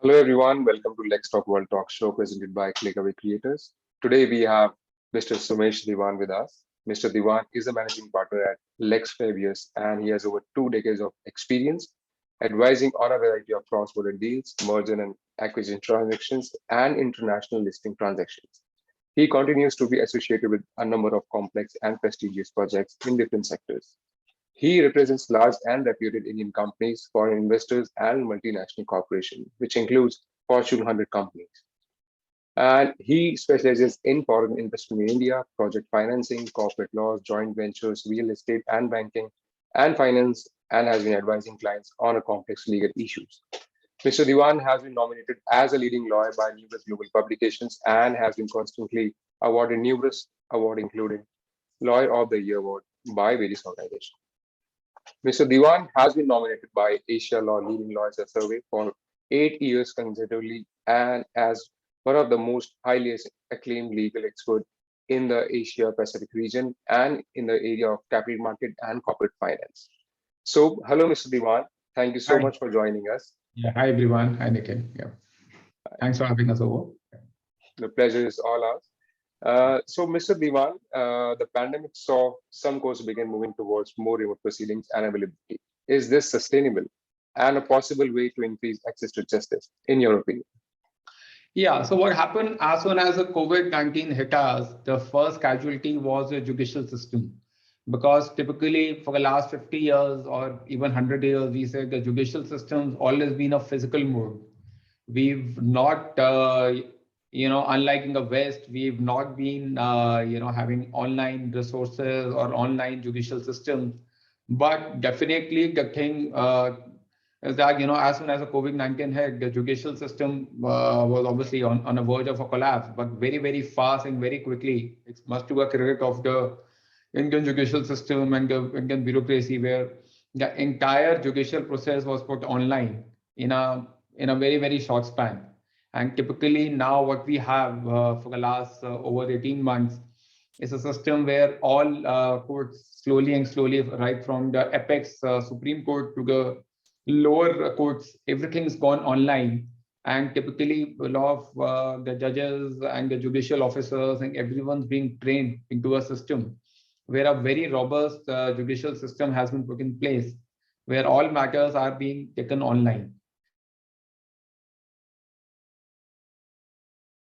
Hello everyone, welcome to Lex Talk World Talk Show presented by ClickAway Creators. Today we have Mr. Sumesh Diwan with us. Mr. Diwan is a managing partner at Lex Fabius and he has over 2 decades of experience advising on a variety of cross-border deals, merger and acquisition transactions, and international listing transactions. He continues to be associated with a number of complex and prestigious projects in different sectors. He represents large and reputed Indian companies, foreign investors, and multinational corporations, which includes Fortune 100 companies. And he specializes in foreign investment in India, project financing, corporate laws, joint ventures, real estate, and banking, and finance, and has been advising clients on a complex legal issues. Mr. Diwan has been nominated as a leading lawyer by numerous global publications and has been constantly awarded numerous awards, including Lawyer of the Year award by various organizations. Mr. Diwan has been nominated by Asia Law Leading Lawyers Survey for 8 years consecutively and as one of the most highly acclaimed legal experts in the Asia Pacific region and in the area of capital market and corporate finance. So, hello, Mr. Diwan. Thank you so Hi. much for joining us. Yeah. Hi, everyone. Hi, Nikhil. Yeah. Thanks for having us over. The pleasure is all ours. So, Mr. Diwan, the pandemic saw some courts begin moving towards more remote proceedings and availability. Is this sustainable and a possible way to increase access to justice, in your opinion? Yeah. So what happened as soon as the COVID-19 hit us, the first casualty was the judicial system. Because typically for the last 50 years or even 100 years, we said the judicial system's always been a physical mode. We've not, unlike in the West, we've not been, having online resources or online judicial systems. But definitely the thing is that, as soon as the COVID-19 hit, the judicial system was obviously on a verge of a collapse, but very, very fast and very quickly. It's much to a credit of the Indian judicial system and the Indian bureaucracy, where the entire judicial process was put online in a very, very short span. And typically now what we have for the last over 18 months is a system where all courts slowly and slowly, right from the apex Supreme Court to the lower courts, everything's gone online. And typically a lot of the judges and the judicial officers and everyone's being trained into a system where a very robust judicial system has been put in place, where all matters are being taken online.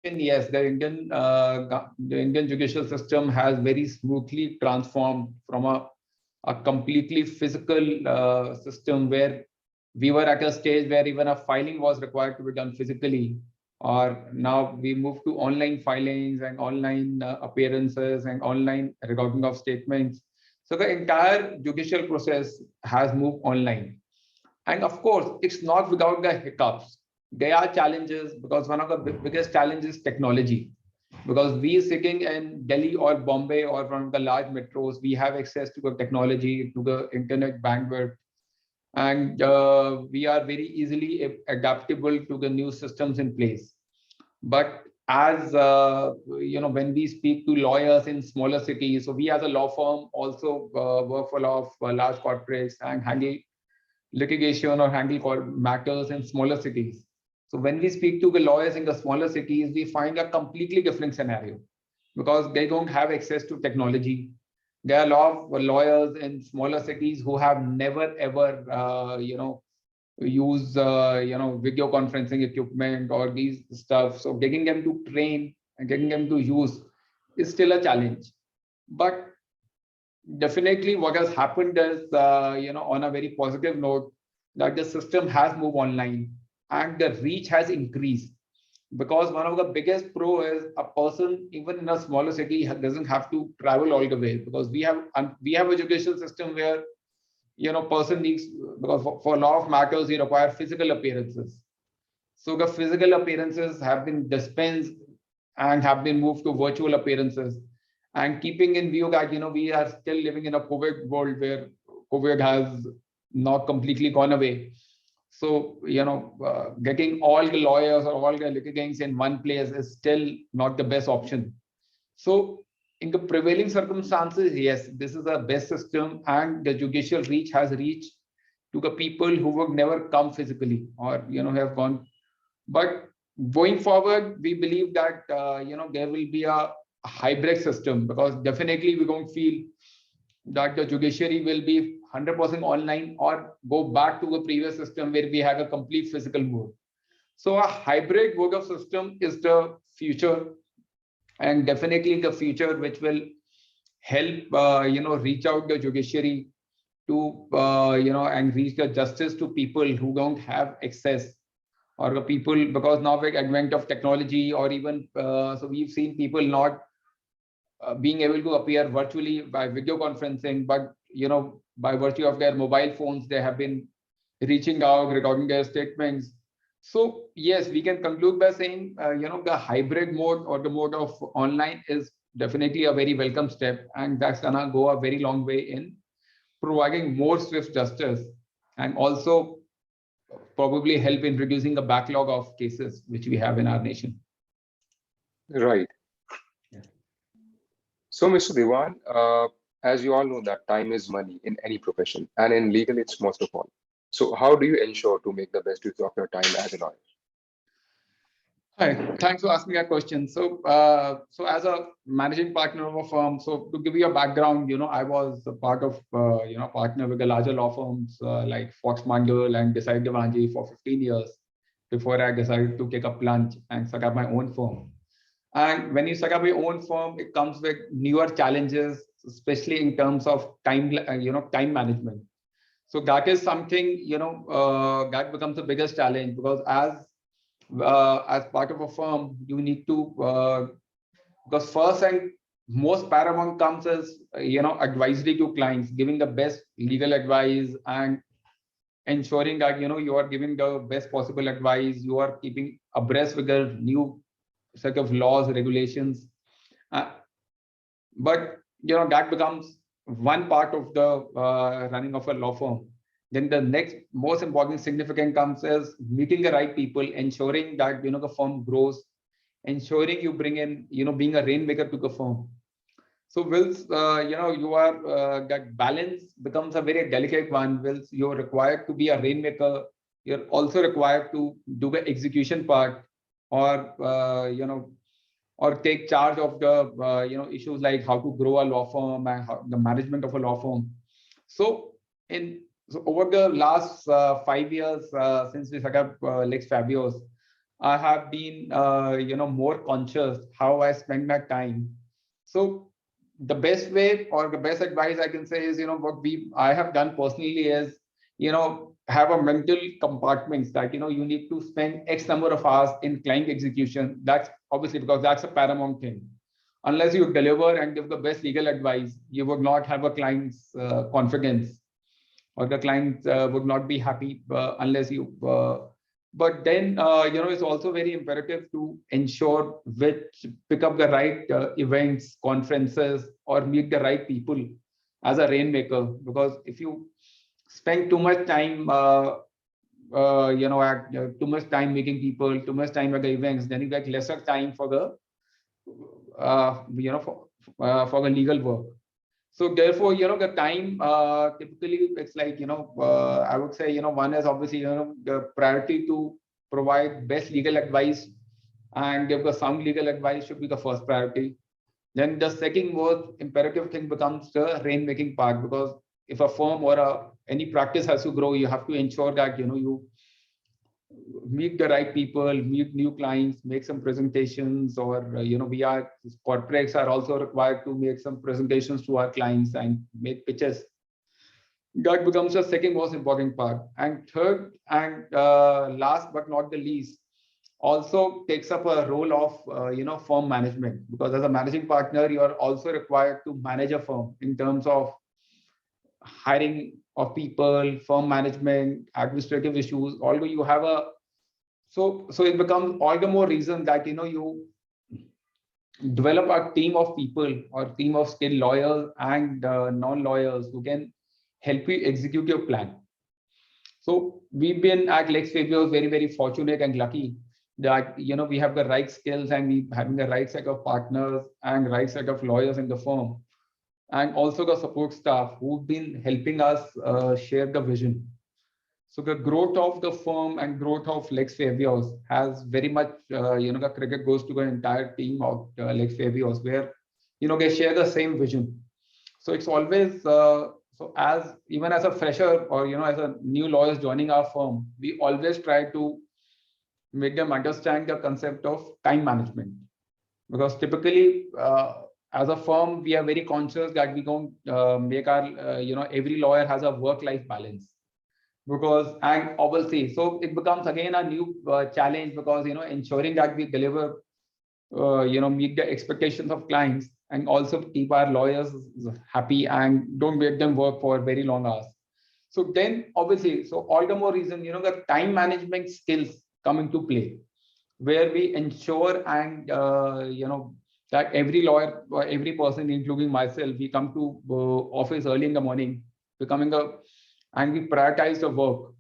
And yes, the Indian judicial system has very smoothly transformed from a completely physical system where we were at a stage where even a filing was required to be done physically, or now we move to online filings and online appearances and online recording of statements. So the entire judicial process has moved online. And of course, it's not without the hiccups. There are challenges because one of the biggest challenges is technology. Because we sitting in Delhi or Bombay or one of the large metros, we have access to the technology, to the internet bandwidth, and we are very easily adaptable to the new systems in place. But as when we speak to lawyers in smaller cities, so we as a law firm also work for a lot of large corporates and handle litigation or handle matters in smaller cities. So when we speak to the lawyers in the smaller cities, we find a completely different scenario because they don't have access to technology. There are a lot of lawyers in smaller cities who have never ever, use video conferencing equipment or these stuff. So getting them to train and getting them to use is still a challenge. But definitely what has happened is, on a very positive note, that the system has moved online and the reach has increased. Because one of the biggest pro is a person, even in a smaller city, doesn't have to travel all the way. Because we have a educational system where, person needs, because for a lot of matters, you require physical appearances. So the physical appearances have been dispensed and have been moved to virtual appearances. And keeping in view that, we are still living in a COVID world where COVID has not completely gone away. So, getting all the lawyers or all the litigants in one place is still not the best option. So in the prevailing circumstances, yes, this is the best system and the judicial reach has reached to the people who would never come physically or, have gone But going forward, we believe that there will be a hybrid system, because definitely we don't feel that the judiciary will be 100% online or go back to the previous system where we have a complete physical mode. So a hybrid mode of system is the future, and definitely the future which will help reach out the judiciary to and reach the justice to people who don't have access, or the people, because now with advent of technology, or even so we've seen people not being able to appear virtually by video conferencing, but by virtue of their mobile phones they have been reaching out, recording their statements. So yes, we can conclude by saying the hybrid mode or the mode of online is definitely a very welcome step, and that's gonna go a very long way in providing more swift justice, and also probably help in reducing the backlog of cases which we have in our nation. Right. Yeah. So, Mr. Diwan, as you all know that time is money in any profession, and in legal, it's most of all. So, how do you ensure to make the best use of your time as a lawyer? Hi, thanks for asking that question. So, so as a managing partner of a firm, so to give you a background, I was a part of, partner with the larger law firms like Fox Mandel and Desai Devanji for 15 years before I decided to take a plunge and set up my own firm. And when you set up your own firm, it comes with newer challenges, especially in terms of time, time management. So that is something, that becomes the biggest challenge, because as part of a firm, you need to, because first and most paramount comes as, advisory to clients, giving the best legal advice and ensuring that, you are giving the best possible advice, you are keeping abreast with the new set of laws, regulations. But, that becomes one part of the running of a law firm. Then the next most important significant comes as meeting the right people, ensuring that the firm grows, ensuring you bring in, being a rainmaker to the firm. So whilst you are that balance becomes a very delicate one. Whilst you're required to be a rainmaker, you're also required to do the execution part, or or take charge of the issues like how to grow a law firm and the management of a law firm. So so over the last 5 years since we set up Lex Fabios, I have been more conscious how I spend my time. So the best way or the best advice I can say is, what I have done personally is, have a mental compartments that, you need to spend X number of hours in client execution. That's obviously because that's a paramount thing. Unless you deliver and give the best legal advice, you would not have a client's confidence, or the client would not be happy unless you. But then, it's also very imperative to ensure which pick up the right events, conferences, or meet the right people as a rainmaker. Because if you spend too much time, too much time meeting people, too much time at the events, then you get lesser time for the, for the legal work. So therefore, the time typically it's like, I would say, one is obviously, the priority to provide best legal advice, and give the sound legal advice should be the first priority. Then the second most imperative thing becomes the rainmaking part, because if a firm or any practice has to grow, you have to ensure that, you meet the right people, meet new clients, make some presentations, or corporates are also required to make some presentations to our clients and make pitches. That becomes the second most important part. And third and last but not the least, also takes up a role of firm management, because as a managing partner, you are also required to manage a firm in terms of hiring of people, firm management, administrative issues. Although you have so it becomes all the more reason that, you develop a team of people or team of skilled lawyers and non-lawyers who can help you execute your plan. So we've been at Lex Fabios very, very fortunate and lucky that, we have the right skills, and we having the right set of partners and right set of lawyers in the firm, and also the support staff who've been helping us share the vision. So the growth of the firm and growth of Lex Fabios has very much, the credit goes to the entire team of Lex Fabios, where, they share the same vision. So it's always, so as even as a fresher or, as a new lawyers joining our firm, we always try to make them understand the concept of time management. Because typically, as a firm, we are very conscious that we don't make our, every lawyer has a work-life balance. Because, and obviously, so it becomes again a new challenge, because, ensuring that we deliver, meet the expectations of clients and also keep our lawyers happy and don't make them work for very long hours. So then obviously, so all the more reason, the time management skills come into play, where we ensure and, that every lawyer or every person, including myself, we come to office early in the morning, becoming a, and we prioritize the work.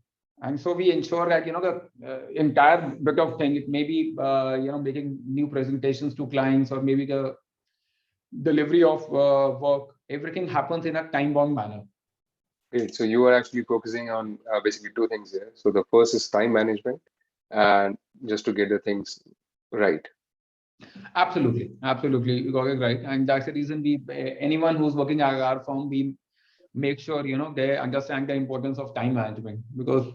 And so we ensure that, the entire bit of thing, it may be, making new presentations to clients, or maybe the delivery of work, everything happens in a time-bound manner. Great. So you are actually focusing on basically two things here. So the first is time management, and just to get the things right. Absolutely, absolutely, you got it right. And that's the reason we, anyone who's working at our firm, we make sure, they understand the importance of time management. Because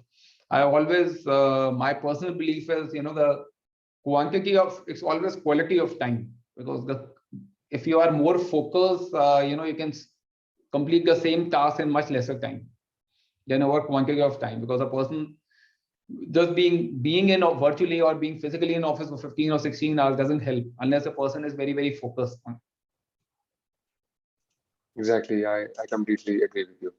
I always, my personal belief is, the quantity of, it's always quality of time. Because if you are more focused, you can complete the same task in much lesser time than over quantity of time. Because a person just being in virtually or being physically in office for 15 or 16 hours doesn't help unless a person is very, very focused on. Exactly. I completely agree with you.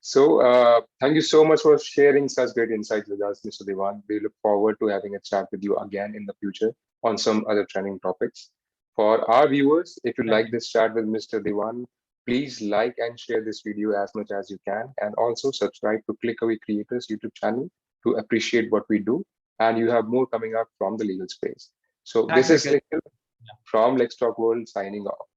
So thank you so much for sharing such great insights with us, Mr. Diwan. We look forward to having a chat with you again in the future on some other trending topics. For our viewers, if you like this chat with Mr. Diwan, please like and share this video as much as you can, and also subscribe to ClickAway Creators YouTube channel to appreciate what we do. And you have more coming up from the legal space. So Thanks, this is Nikhil. Nikhil from Let's Talk World signing off.